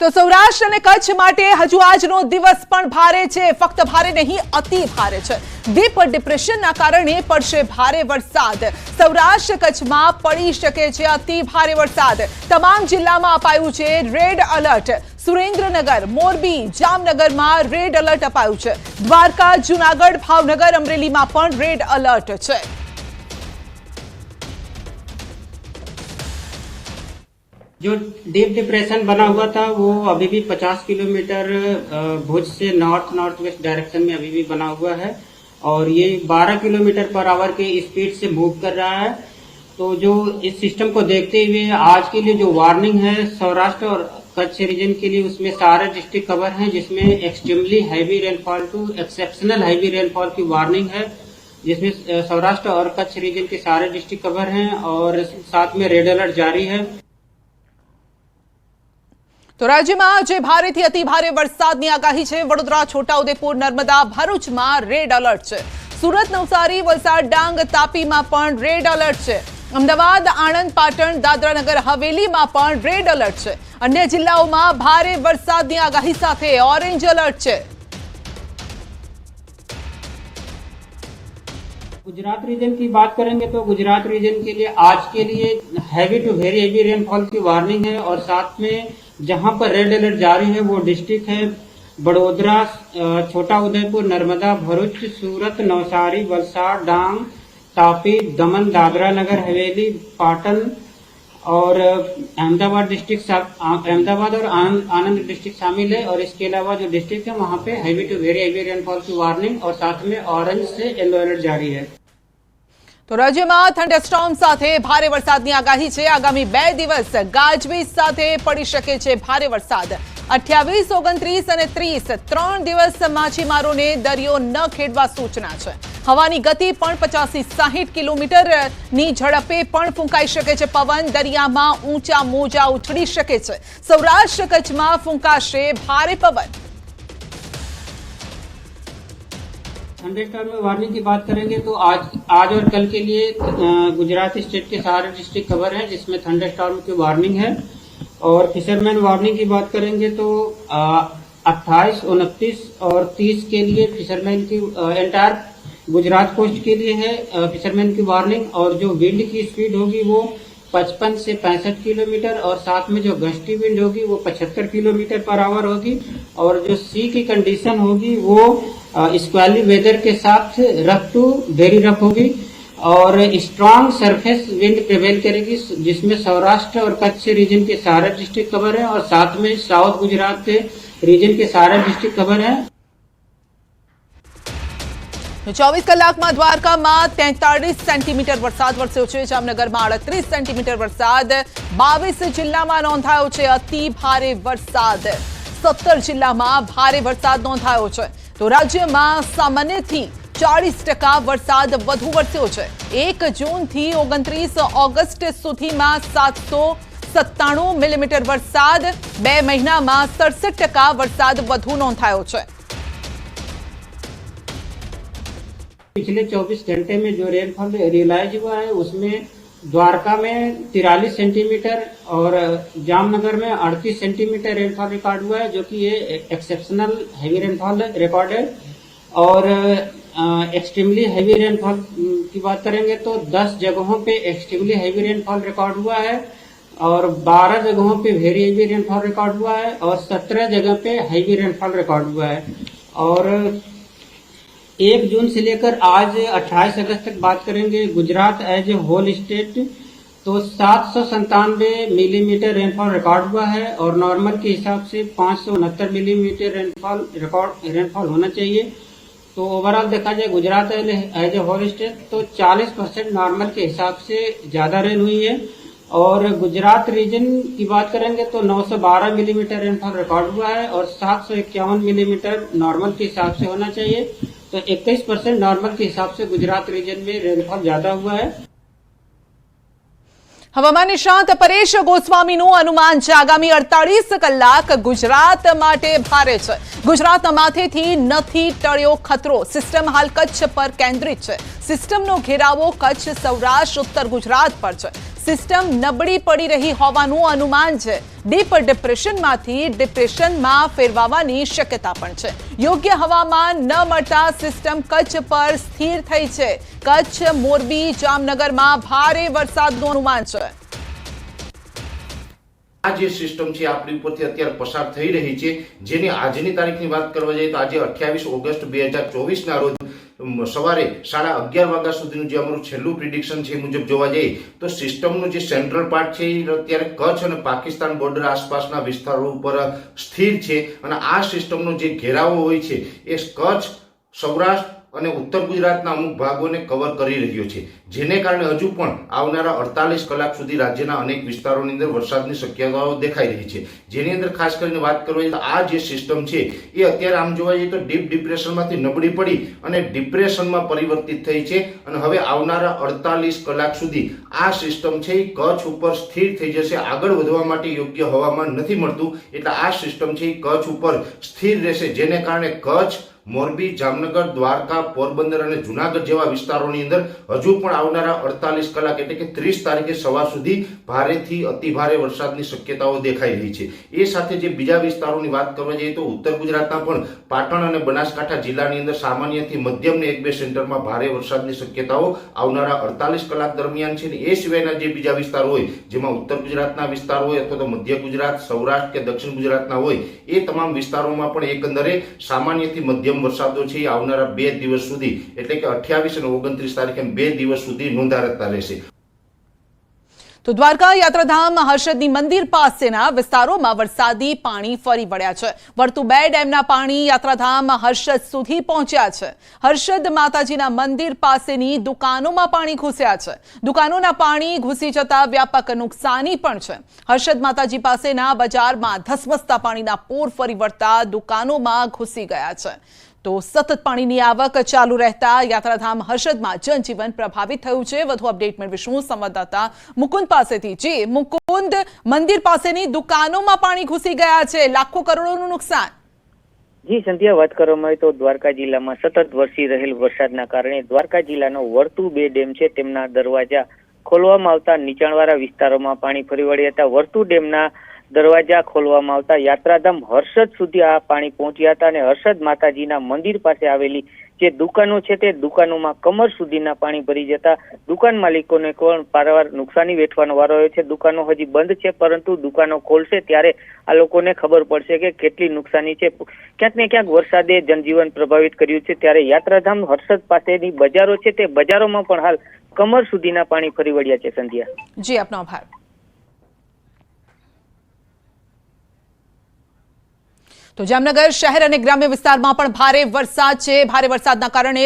તો સૌરાષ્ટ્ર અને કચ્છ માટે હજુ આજનો દિવસ પણ ભારે છે। ફક્ત ભારે નહીં, અતિ ભારે છે। ડીપ ડિપ્રેશનના કારણે પડશે ભારે વરસાદ। સૌરાષ્ટ્ર કચ્છમાં પડી શકે છે અતિ ભારે વરસાદ। તમામ જિલ્લામાં અપાયું છે રેડ એલર્ટ। સુરેન્દ્રનગર, મોરબી, જામનગરમાં રેડ એલર્ટ અપાયું છે। દ્વારકા, જૂનાગઢ, ભાવનગર, અમરેલીમાં પણ રેડ એલર્ટ છે। जो डीप डिप्रेशन बना हुआ था वो अभी भी 50 किलोमीटर भुज से नॉर्थ वेस्ट डायरेक्शन में अभी भी बना हुआ है और ये 12 किलोमीटर पर आवर के स्पीड से मूव कर रहा है। तो जो इस सिस्टम को देखते हुए आज के लिए जो वार्निंग है सौराष्ट्र और कच्छ रीजन के लिए, उसमें सारे डिस्ट्रिक्ट कवर हैं, जिसमें extremely heavy rainfall to exceptional heavy rainfall की वार्निंग है, जिसमें सौराष्ट्र और कच्छ रीजन के सारे डिस्ट्रिक्ट कवर हैं और साथ में रेड अलर्ट जारी है। तो राज्य में आज भारेथी अति भारे वरसादनी आगाही है। वडोदरा, छोटाउदेपुर, नर्मदा, भरूचमां रेड अलर्ट है। सूरत, नवसारी, वलसाड, डांग, तापी में पण रेड अलर्ट है। अमदावाद, आणंद, पाटण, दादरा नगर हवेली में पण रेड अलर्ट है। अन्य जिल्लाओं में भारे वरसादनी आगाही साथे ऑरेंज अलर्ट है। गुजरात रीजन की बात करेंगे तो गुजरात रीजन के लिए आज के लिए heavy to very heavy rainfall की वार्निंग है और साथ में जहां पर रेड अलर्ट जारी है वो डिस्ट्रिक्ट है बड़ोदरा, छोटा उदयपुर, नर्मदा, भरूच, सूरत, नवसारी, वलसाड, डांग, तापी, दमन, दादरा नगर हवेली, पाटन और अहमदाबाद डिस्ट्रिक्ट, अहमदाबाद और आनंद डिस्ट्रिक्ट शामिल है। और इसके अलावा जो डिस्ट्रिक्ट है वहां पे heavy to very heavy rainfall की वार्निंग और साथ में ऑरेंज से येलो अलर्ट जारी है। तो राज्य में थंडरस्टॉर्म साथे भारे वरसादनी आगाही है। आगामी 2 दिवस गाजवीज साथे पड़ी शके छे भारे वरसाद। 28, 29 અને 30 3 દિવસ માછીમારોને દરિયો ન ખેડવા સૂચના છે। હવાની ગતિ પણ 50-60 કિલોમીટરની ઝડપે પણ ફૂંકાઈ શકે છે। પવન દરિયામાં ઊંચા મોજા ઉછળી શકે છે। સૌરાષ્ટ્ર કચ્છમાં ફૂંકાશે ભારે પવન। थंडरस्टॉर्म में वार्निंग की बात करेंगे तो आज और कल के लिए गुजरात स्टेट के सारे डिस्ट्रिक्ट कवर हैं, जिसमें थंडरस्टॉर्म की वार्निंग है। और फिशरमैन वार्निंग की बात करेंगे तो 28, 29 और 30 के लिए फिशरमैन की एंटायर गुजरात कोस्ट के लिए है फिशरमैन की वार्निंग। और जो विंड की स्पीड होगी वो 55 से 65 किलोमीटर और साथ में जो गस्टी विंड होगी वो 75 किलोमीटर पर आवर होगी। और जो सी की कंडीशन होगी वो स्क्वाली वेदर के साथ रफ टू वेरी रफ होगी और स्ट्रांग सरफेस विंड प्रिवेल करेगी, जिसमें सौराष्ट्र और कच्छ रीजन के सारे डिस्ट्रिक्ट कवर है और साथ में साउथ गुजरात के रीजन के सारे डिस्ट्रिक्ट कवर है। 24 કલાકમાં દ્વારકામાં 43 સેન્ટીમીટર વરસાદ વરસ્યો છે। જામનગરમાં 38 સેન્ટીમીટર વરસાદ। 22 જિલ્લામાં નોંધાયો છે અતિ ભારે વરસાદ। 17 જિલ્લામાં ભારે વરસાદ નોંધાયો છે। તો રાજ્યમાં સામાન્યથી 40% વરસાદ વધુ વરસ્યો છે। 1 જૂનથી 29 ઓગસ્ટ સુધીમાં 797 મિલીમીટર વરસાદ। 2 મહિનામાં 67% વરસાદ વધુ નોંધાયો છે। पिछले 24 घंटे में जो रेनफॉल रियलाइज हुआ है उसमें द्वारका में 43 सेंटीमीटर और जामनगर में 38 सेंटीमीटर रेनफॉल रिकॉर्ड हुआ है, जो कि ये एक्सेप्शनल हैवी रेनफॉल रिकॉर्ड है। और एक्सट्रीमली हैवी रेनफॉल की बात करेंगे तो 10 जगहों पे एक्सट्रीमली हैवी रेनफॉल रिकॉर्ड हुआ है और 12 जगहों पे वेरी हैवी रेनफॉल रिकॉर्ड हुआ है और 17 जगह पे हैवी रेनफॉल रिकॉर्ड हुआ है। और 1 जून से लेकर आज 28 अगस्त तक बात करेंगे Gujarat as a whole state तो 797 मिलीमीटर रेनफॉल रिकॉर्ड हुआ है और नॉर्मल के हिसाब से 569 मिलीमीटर रेनफॉल होना चाहिए। तो ओवरऑल देखा जाए Gujarat as a whole state तो 40% नॉर्मल के हिसाब से ज्यादा रेन हुई है। और गुजरात रीजन की बात करेंगे तो 912 मिलीमीटर रेनफॉल रिकॉर्ड हुआ है और 751 मिलीमीटर नॉर्मल के हिसाब से होना चाहिए। तो 21% नॉर्मल के हिसाब से गुजरात रीजन में रेनफॉल ज्यादा हुआ है। હવામાન નિષ્ણાત પરેશ ગોસ્વામીનું અનુમાન છે આગામી 48 કલાક ગુજરાત માટે ભારે છે। ગુજરાતના માથેથી નથી ટળ્યો ખતરો। સિસ્ટમ હાલ કચ્છ પર કેન્દ્રિત છે। સિસ્ટમનો ઘેરાવો કચ્છ, સૌરાષ્ટ્ર, ઉત્તર ગુજરાત પર છે। સિસ્ટમ નબળી પડી રહી હોવાનું અનુમાન છે. ડીપ ડિપ્રેશનમાંથી ડિપ્રેશનમાં ફેરવાવાની શક્યતા પણ છે. યોગ્ય હવામાન ન મળતા સિસ્ટમ કચ્છ પર સ્થિર થઈ છે. કચ્છ, મોરબી, જામનગરમાં ભારે વરસાદનું અનુમાન છે. આ જે સિસ્ટમ છે આપણી ઉપરથી અત્યારે પસાર થઈ રહી છે, જેની આજની તારીખની વાત કરવા જઈએ તો આજે 28 ઓગસ્ટ 2024 ના રોજ સવારે 11:30 વાગ્યા સુધીનું જે અમારું છેલ્લું પ્રિડિક્શન છે એ મુજબ જોવા જઈએ તો સિસ્ટમનું જે સેન્ટ્રલ પાર્ટ છે એ અત્યારે કચ્છ અને પાકિસ્તાન બોર્ડર આસપાસના વિસ્તારો ઉપર સ્થિર છે અને આ સિસ્ટમનો જે ઘેરાવો હોય છે એ કચ્છ, સૌરાષ્ટ્ર અને ઉત્તર ગુજરાતના અમુક ભાગોને કવર કરી રહ્યો છે, જેને કારણે હજુ પણ આવનારા 48 કલાક સુધી રાજ્યના અનેક વિસ્તારોની અંદર વરસાદની શક્યતાઓ દેખાઈ રહી છે. જેની અંદર ખાસ કરીને વાત કરવી તો આ જે સિસ્ટમ છે એ અત્યારે આમ જોવા જઈએ તો ડીપ ડિપ્રેશનમાંથી નબળી પડી અને ડિપ્રેશનમાં પરિવર્તિત થઈ છે અને હવે આવનારા 48 કલાક સુધી આ સિસ્ટમ છે એ કચ્છ ઉપર સ્થિર થઈ જશે. આગળ વધવા માટે યોગ્ય હવામાન નથી મળતું એટલે આ સિસ્ટમ છે એ કચ્છ ઉપર સ્થિર રહેશે, જેને કારણે કચ્છ, મોરબી, જામનગર, દ્વારકા, પોરબંદર અને જુનાગઢ જેવા વિસ્તારોની અંદર હજુ પણ આવનારા 48 કલાક એટલે કે 30 તારીખે સવાર સુધી ભારેથી અતિ ભારે વરસાદની શક્યતાઓ દેખાઈ રહી છે. એ સાથે જે બીજા વિસ્તારોની વાત કરવા જઈએ તો ઉત્તર ગુજરાતના પણ પાટણ અને બનાસકાંઠા જિલ્લાની અંદર સામાન્યથી મધ્યમ ને 1-2 સેન્ટરમાં ભારે વરસાદની શક્યતાઓ આવનારા 48 કલાક દરમિયાન છે. એ સિવાયના જે બીજા વિસ્તારો હોય જેમાં ઉત્તર ગુજરાતના વિસ્તાર હોય અથવા તો મધ્ય ગુજરાત, સૌરાષ્ટ્ર કે દક્ષિણ ગુજરાતના હોય એ તમામ વિસ્તારોમાં પણ એકંદરે સામાન્યથી મધ્યમ વરસાદો છે એ આવનારા 2 દિવસ સુધી એટલે કે 28 અને 29 તારીખે 2 દિવસ સુધી નોંધાતા રહેશે. તો દ્વારકા યાત્રાધામ હર્ષદની મંદિર પાસેના વિસ્તારોમાં વરસાદી પાણી ફરી વળ્યા છે. વર્તુ 2 ડેમના પાણી યાત્રાધામ હર્ષદ સુધી પહોંચ્યા છે. હર્ષદ માતાજીના મંદિર પાસેની દુકાનોમાં પાણી ઘૂસ્યા છે. દુકાનોના પાણી ઘૂસી જતા વ્યાપક નુકસાની પણ છે. હર્ષદ માતાજી પાસેના બજારમાં ધસમસતા પાણીના પૂર ફરી વળતા દુકાનોમાં ઘૂસી ગયા છે. તો સતત પાણીની આવક ચાલુ રહેતા યાત્રાધામ હર્ષદમાં જનજીવન પ્રભાવિત થયું છે. વધુ અપડેટ મેળવીશું સંવાદદાતા મુકુંદ પાસેથી. જી મુકુંદ, મંદિર પાસેની દુકાનોમાં પાણી ઘૂસી ગયા છે, લાખો કરોડોનું નુકસાન. જી સંધ્યા, વાત કરવામાં આવે તો દ્વારકા જિલ્લામાં સતત વરસી રહેલ વરસાદના કારણે દ્વારકા જિલ્લાનો વર્તુ 2 ડેમ છે તેમના દરવાજા ખોલવામાં આવતા નીચાણવાળા વિસ્તારોમાં પાણી ફરી વળ્યા હતા. વર્તુ ડેમના દરવાજા ખોલવામાં આવતા યાત્રાધામ હર્ષદ સુધી આ પાણી પહોંચ્યા હતા અને હર્ષદ માતાજીના મંદિર પાસે આવેલી જે દુકાનો છે તે દુકાનોમાં કમર સુધીના પાણી ભરી જતા દુકાન માલિકોને પણ પારાવાર નુકસાની વેઠવાનો વારો આવ્યો છે. દુકાનો હજી બંધ છે, પરંતુ દુકાનો ખોલશે ત્યારે આ લોકોને ખબર પડશે કે કેટલી નુકસાની છે. ક્યાંક ને ક્યાંક વરસાદે જનજીવન પ્રભાવિત કર્યું છે, ત્યારે યાત્રાધામ હર્ષદ પાસેની બજારો છે તે બજારોમાં પણ હાલ કમર સુધીના પાણી ફરી વળ્યા છે. સંધ્યા, જી આપનો આભાર. તો જામનગર શહેર અને ગ્રામ્ય વિસ્તારમાં પણ ભારે વરસાદ છે. ભારે વરસાદના કારણે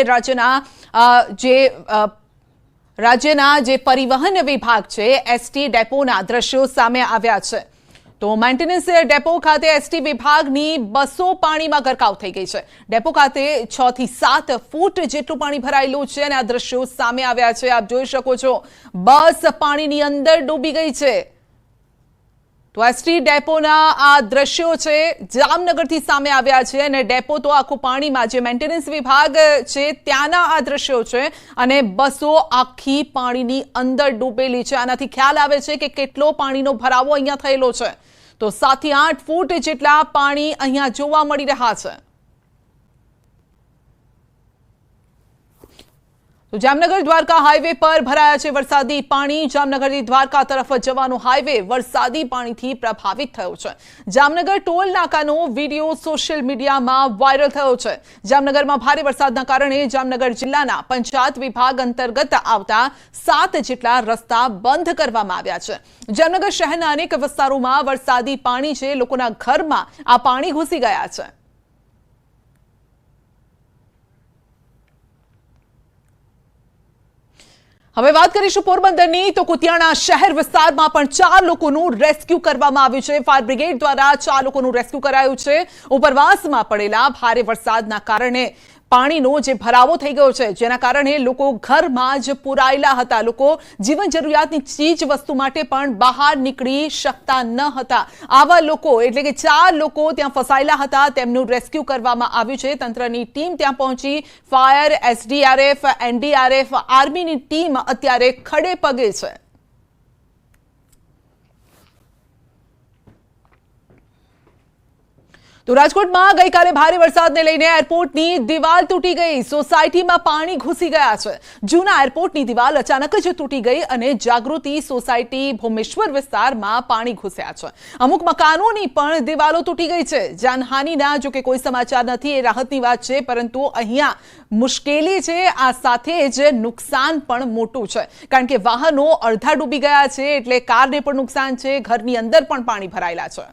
રાજ્યના જે પરિવહન વિભાગ છે એસટી ડેપોના દ્રશ્યો સામે આવ્યા છે. તો મેન્ટેનન્સ ડેપો ખાતે એસટી વિભાગની બસો પાણીમાં ગરકાવ થઈ ગઈ છે. ડેપો ખાતે 6 થી 7 ફૂટ જેટલું પાણી ભરાયેલું છે અને આ દ્રશ્યો સામે આવ્યા છે. આપ જોઈ શકો છો, બસ પાણીની અંદર ડૂબી ગઈ છે. તો એસટી ડેપોના આ દ્રશ્યો છે જામનગરથી સામે આવ્યા છે અને ડેપો તો આખું પાણીમાં, જે મેન્ટેનન્સ વિભાગ છે ત્યાંના આ દ્રશ્યો છે અને બસો આખી પાણીની અંદર ડૂબેલી છે. આનાથી ખ્યાલ આવે છે કે કેટલો પાણીનો ભરાવો અહીંયા થયેલો છે. તો 7 થી 8 ફૂટ જેટલા પાણી અહીંયા જોવા મળી રહ્યા છે. તો જામનગર દ્વારકા હાઈવે પર ભરાયા છે વરસાદી પાણી. જામનગરથી દ્વારકા તરફ જવાનો હાઈવે વરસાદી પાણીથી પ્રભાવિત થયો છે. જામનગર ટોલ નાકાનો વિડીયો સોશિયલ મીડિયામાં વાયરલ થયો છે. જામનગરમાં ભારે વરસાદના કારણે જામનગર જિલ્લાના પંચાયત વિભાગ અંતર્ગત આવતા 7 જેટલા રસ્તા બંધ કરવામાં આવ્યા છે. જામનગર શહેરના અનેક વિસ્તારોમાં વરસાદી પાણી છે. લોકોના ઘરમાં આ પાણી ઘૂસી ગયા છે. હવે વાત કરીશું પોરબંદરની. તો કુતિયાણા શહેર વિસ્તારમાં પણ 4 લોકોનું રેસ્ક્યુ કરવામાં આવ્યું છે. ફાયર બ્રિગેડ દ્વારા 4 લોકોનું રેસ્ક્યુ કરાયું છે. ઉપરવાસમાં પડેલા ભારે વરસાદના કારણે પાણીનો જે ભરાવો થઈ ગયો છે, જેના કારણે લોકો ઘરમાં જ પુરાયેલા હતા. લોકો જીવન જરૂરિયાતની ચીજ વસ્તુ માટે પણ બહાર નીકળી શકતા ન હતા. આવા લોકો એટલે કે 4 લોકો ત્યાં ફસાયેલા હતા. તેમનું રેસ્ક્યુ કરવામાં આવ્યું છે. તંત્રની ટીમ ત્યાં પહોંચી. ફાયર, એસડીઆરએફ, એનડીઆરએફ, આર્મીની ટીમ અત્યારે ખડે પગે છે. તો રાજકોટમાં ગઈકાલે ભારે વરસાદને લઈને એરપોર્ટની દિવાલ તૂટી ગઈ, સોસાયટીમાં પાણી ઘૂસી ગયા છે। જૂના એરપોર્ટની દિવાલ અચાનક જ તૂટી ગઈ અને જાગૃતિ સોસાયટી ભૂમેશ્વર વિસ્તારમાં પાણી ઘૂસ્યા છે। અમુક મકાનોની પણ દિવાલો તૂટી ગઈ છે। જાનહાનિના જો કે કોઈ સમાચાર નથી, એ રાહતની વાત છે, પરંતુ અહીંયા મુશ્કેલી છે, આ સાથે જ નુકસાન પણ મોટું છે, કારણ કે વાહનો અડધા ડૂબી ગયા છે, એટલે કારને પણ નુકસાન છે, ઘરની અંદર પણ પાણી ભરાયેલા છે।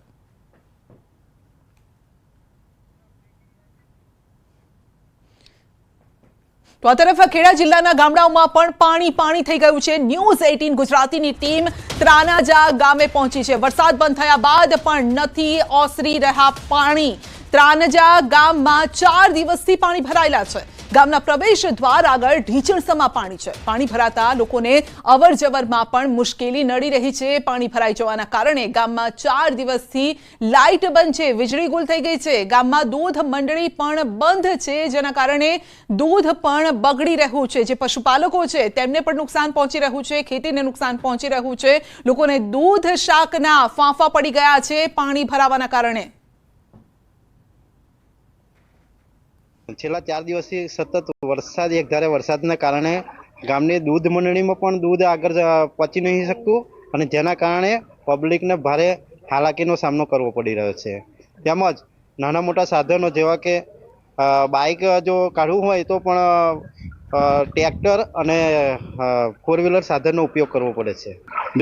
તો આ તરફ ખેડા જિલ્લાના ગામડાઓમાં પણ પાણી થઈ ગયું છે। ન્યૂઝ 18 ગુજરાતીની ટીમ ત્રાનાજા ગામે પહોંચી છે। વરસાદ બંધ થયા બાદ પણ નથી ઓસરી રહ્યા પાણી। ત્રાનાજા ગામમાં 4 દિવસથી પાણી ભરાયેલા છે। ગામના પ્રવેશ દ્વાર આગળ ઢીંચણસમાં પાણી છે। પાણી ભરાતા લોકોને અવરજવરમાં પણ મુશ્કેલી નડી રહી છે। પાણી ભરાઈ જવાના કારણે ગામમાં 4 દિવસથી લાઇટ બંધ છે, વીજળી ગુલ થઈ ગઈ છે। ગામમાં દૂધ મંડળી પણ બંધ છે, જેના કારણે દૂધ પણ બગડી રહ્યું છે। જે પશુપાલકો છે તેમને પણ નુકસાન પહોંચી રહ્યું છે, ખેતીને નુકસાન પહોંચી રહ્યું છે। લોકોને દૂધ શાકના ફાંફા પડી ગયા છે પાણી ભરાવાના કારણે। છેલ્લા 4 દિવસથી સતત વરસાદ, એકધારે વરસાદના કારણે ગામની દૂધ મંડળીમાં પણ દૂધ આગળ પહોંચી નહીં શકતું અને જેના કારણે પબ્લિકને ભારે હાલાકીનો સામનો કરવો પડી રહ્યો છે। તેમજ નાના મોટા સાધનો જેવા કે બાઇક જો કાઢવું હોય તો પણ ટ્રેક્ટર અને 4 વ્હીલર સાધનનો ઉપયોગ કરવો પડે છે।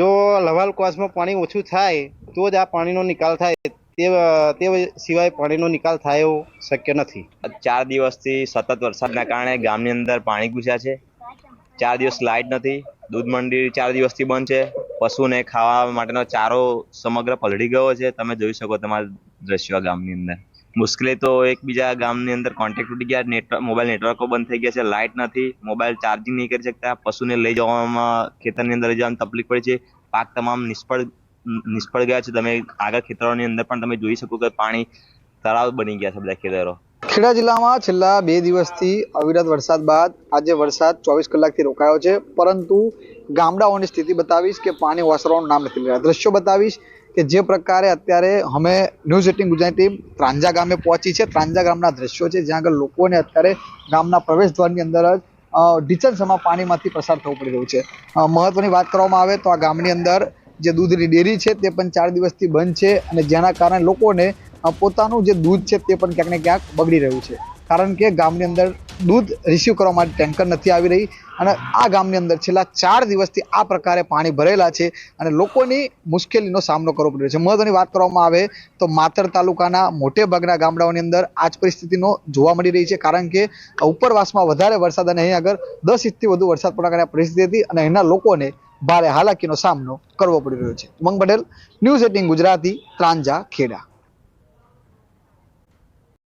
જો લવાલ કોસમાં પાણી ઓછું થાય તો જ આ પાણીનો નિકાલ થાય, તે સિવાય પાણીનો નિકાલ થાય એવું શક્ય નથી। 4 દિવસથી સતત વરસાદના કારણે ગામની અંદર પાણી ઘૂસ્યા છે। 4 દિવસ લાઇટ નથી, દૂધ મંડળી 4 દિવસથી બંધ છે, પશુને ખાવા માટેનો ચારો સમગ્ર પલળી ગયો છે। તમે જોઈ શકો તમારા દ્રશ્યો ગામની અંદર। મુશ્કેલી તો એકબીજા ગામની અંદર કોન્ટેક્ટ તૂટી ગયા, મોબાઈલ નેટવર્કો બંધ થઈ ગયા છે, લાઇટ નથી, મોબાઈલ ચાર્જિંગ નહીં કરી શકતા, પશુને લઈ જવામાં, ખેતરની અંદર લઈ જવામાં તકલીફ પડી છે। પાક તમામ નિષ્ફળ ગયા છે। તમે આગળ ખેતરોની અંદર પણ તમે જોઈ શકો કે પાણી તળાવ બની ગયા છે બધા ખેતરો। ખેડા જિલ્લામાં છેલ્લા 2 દિવસથી અવિરત વરસાદ બાદ આજે વરસાદ 24 કલાકથી રોકાયો છે, પરંતુ ગામડાઓની સ્થિતિ બતાવીશ કે પાણી ઓસરવાનું નામ નથી લેતા। દ્રશ્યો બતાવીશ કે જે પ્રકારે અત્યારે અમે ન્યૂઝ 18 ગુજરાતી ટીમ ત્રાંજા ગામે પહોંચી છે। ત્રાંજા ગામના દ્રશ્યો છે, જ્યાં આગળ લોકોને અત્યારે ગામના પ્રવેશ દ્વારની અંદર જ ઢીંચણસમાં પાણીમાંથી પસાર થવું પડી રહ્યું છે। મહત્વની વાત કરવામાં આવે તો આ ગામની અંદર જે દૂધની ડેરી છે તે પણ 4 દિવસથી બંધ છે અને જેના કારણે લોકોને પોતાનું જે દૂધ છે તે પણ ક્યાંક ને ક્યાંક બગડી રહ્યું છે, કારણ કે ગામની અંદર દૂધ રિસીવ કરવા માટે ટેન્કર નથી આવી રહી અને આ ગામની અંદર છેલ્લા 4 દિવસથી આ પ્રકારે પાણી ભરેલા છે અને લોકોની મુશ્કેલીનો સામનો કરવો પડી રહ્યો છે। મહત્વની વાત કરવામાં આવે તો માતર તાલુકાના મોટે ભાગના ગામડાઓની અંદર આ જ પરિસ્થિતિનો જોવા મળી રહી છે, કારણ કે ઉપરવાસમાં વધારે વરસાદ અને અહીં આગળ 10 ઇંચથી વધુ વરસાદ પડવાની પરિસ્થિતિ હતી અને અહીંના લોકોને ભારે હાલાકીનો સામનો કરવો પડી રહ્યો છે। ઉમંગ પટેલ, ન્યૂઝ 18 ગુજરાતી, ત્રાંજા, ખેડા।